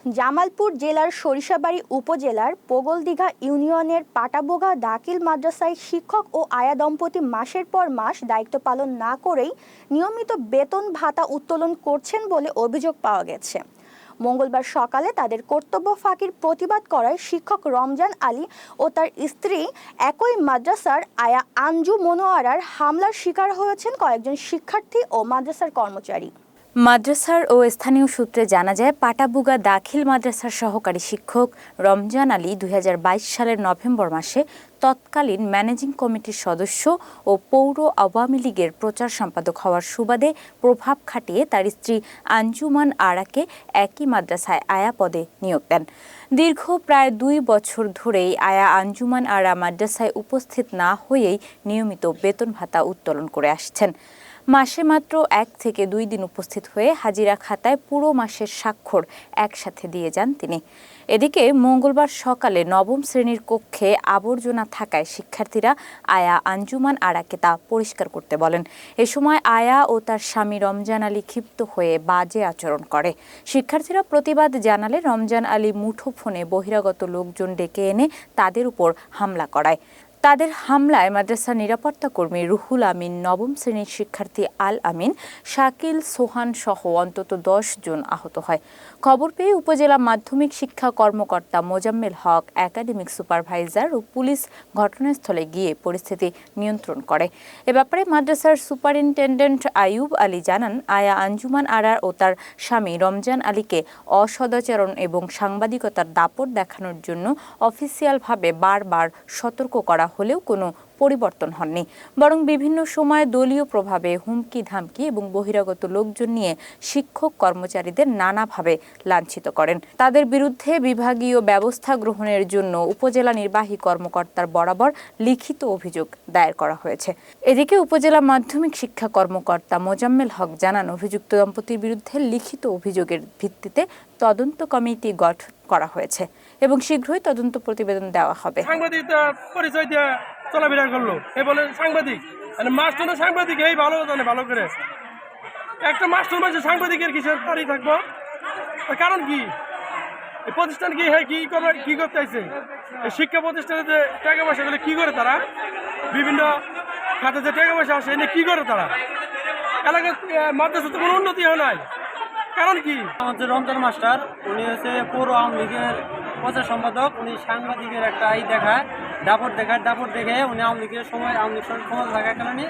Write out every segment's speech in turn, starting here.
জামালপুর জেলার সরিষাবাড়ী উপজেলার পোগলদিঘা ইউনিয়নের পাটাবোগা দাখিল মাদ্রাসায় শিক্ষক ও আয়া দম্পতি মাসের পর মাস দায়িত্ব পালন না করেই নিয়মিত বেতন ভাতা উত্তোলন করছেন বলে অভিযোগ পাওয়া গেছে। মঙ্গলবার সকালে তাদের কর্তব্য ফাঁকির প্রতিবাদ করায় শিক্ষক রমজান আলী ও তার স্ত্রী একই মাদ্রাসার আয়া আঞ্জু মনোয়ারার হামলার শিকার হয়েছেন কয়েকজন শিক্ষার্থী ও মাদ্রাসার কর্মচারী। মাদ্রাসার ও স্থানীয় সূত্রে জানা যায়, পাটাবোগা দাখিল মাদ্রাসার সহকারী শিক্ষক রমজান আলী 2022 সালের নভেম্বর মাসে তৎকালীন ম্যানেজিং কমিটির সদস্য ও পৌর আওয়ামী লীগের প্রচার সম্পাদক হওয়ার সুবাদে প্রভাব খাটিয়ে তার স্ত্রী আঞ্জুমান আরাকে একই মাদ্রাসায় আয়া পদে নিয়োগ দেন। দীর্ঘ প্রায় 2 বছর ধরেই আয়া আঞ্জুমান আরা মাদ্রাসায় উপস্থিত না হয়েই নিয়মিত বেতন ভাতা উত্তোলন করে আসছেন। মাসে মাত্র 1 থেকে 2 দিন উপস্থিত হয়ে হাজিরা খাতায় পুরো মাসের স্বাক্ষর একসাথে দিয়ে যান তিনি। এদিকে মঙ্গলবার সকালে নবম শ্রেণীর কক্ষে আবর্জনা থাকায় শিক্ষার্থীরা আয়া আঞ্জুমান আরাকে তা পরিষ্কার করতে বলেন। এ সময় আয়া ও তার স্বামী রমজান আলী ক্ষিপ্ত হয়ে বাজে আচরণ করে। শিক্ষার্থীরা প্রতিবাদ জানালে রমজান আলী মুঠোফোনে বহিরাগত লোকজন ডেকে এনে তাদের উপর হামলা করায়। তাদের হামলায় মাদ্রাসার নিরাপত্তা কর্মী রুহুল আমিন, নবম শ্রেণীর শিক্ষার্থী আল আমিন, শাকিল, সোহান সহ অন্তত 10 জন আহত হয়। খবর পেয়ে উপজেলা মাধ্যমিক শিক্ষা কর্মকর্তা মোজাম্মেল হক, একাডেমিক সুপারভাইজার ও পুলিশ ঘটনাস্থলে গিয়ে পরিস্থিতি নিয়ন্ত্রণ করে। এ ব্যাপারে মাদ্রাসার সুপারিনটেন্ডেন্ট আইয়ুব আলী জানান, আয়া আঞ্জুমান আরার ও তার স্বামী রমজান আলীকে অসদাচরণ এবং সাংবাদিকতার দাপট দেখানোর জন্য অফিসিয়ালভাবে বারবার সতর্ক করা হলেও কোনো পরিবর্তন হয়নি, বরং বিভিন্ন সময় দলীয় প্রভাবে হুমকি ধামকি এবং বহিরাগত লোকজন নিয়ে শিক্ষক কর্মচারীদের নানাভাবে লাঞ্ছিত করেন। তাদের বিরুদ্ধে বিভাগীয় ব্যবস্থা গ্রহণের জন্য উপজেলা নির্বাহী কর্মকর্তার বরাবর লিখিত অভিযোগ দায়ের করা হয়েছে। এদিকে উপজেলা মাধ্যমিক শিক্ষা কর্মকর্তা মোজাম্মেল হক জানান, অভিযুক্ত দম্পতির বিরুদ্ধে লিখিত অভিযোগের ভিত্তিতে তদন্ত কমিটি গঠন করা হয়েছে এবং শীঘ্রই তদন্ত প্রতিবেদন দেওয়া হবে। পরিচয় দিয়ে চলাফেরা করলো, এ বলে সাংবাদিক, মাস্টার সাংবাদিক এই ভালো জানে, ভালো করে একটা মাস্টার মাসে সাংবাদিকের কিসের তারিখ থাকবো? কারণ কি এই প্রতিষ্ঠান কি হ্যাঁ কি করতে চাইছে? এই শিক্ষা প্রতিষ্ঠানে যে টাকা পয়সা গুলো কি করে তারা, বিভিন্ন খাতে যে টাকা পয়সা আসে এনে কি করে তারা? এলাকার মাদ্রাসা তো কোনো উন্নতি হয় নাই, কারণ কি? আমাদের রমজান মাস্টার, উনি হচ্ছে পৌর আওয়ামী লীগের প্রচার সম্পাদক। উনি সাংবাদিকের একটা দাপট দেখে উনি আওয়ামী লীগের সময় আওয়ামী লীগ ক্ষমতা থাকার কারণে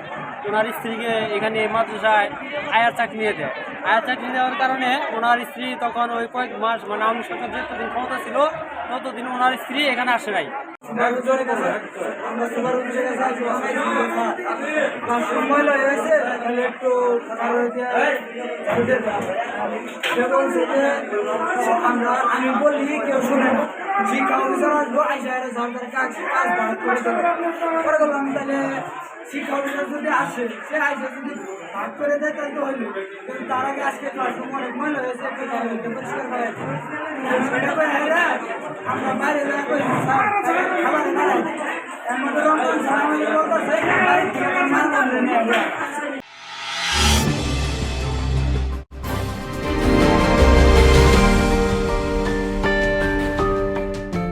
ওনার স্ত্রীকে এখানে মাদ্রাসায় আয়ার চাকরি নিয়ে দেয়। আয়ার চাকরি দেওয়ার কারণে ওনার স্ত্রী তখন ওই কয়েক মাস, মানে আওয়ামী সরকার যতদিন ক্ষমতা ছিল ততদিন ওনার স্ত্রী এখানে আসে নাই। আমি বলি কেউ শুনে না, শিক্ষা অফিসার আসবো, কাজ করে করলাম। তাহলে শিক্ষা অফিসার যদি আসে, সে আইসা যদি ভাগ করে দেয় তাই তো হইল, কিন্তু তার আগে আজকে ক্লাসরুম অনেক ময়লা হয়েছে, পরিষ্কার করে আমরা বাইরে খাবার এর মধ্যে রমজান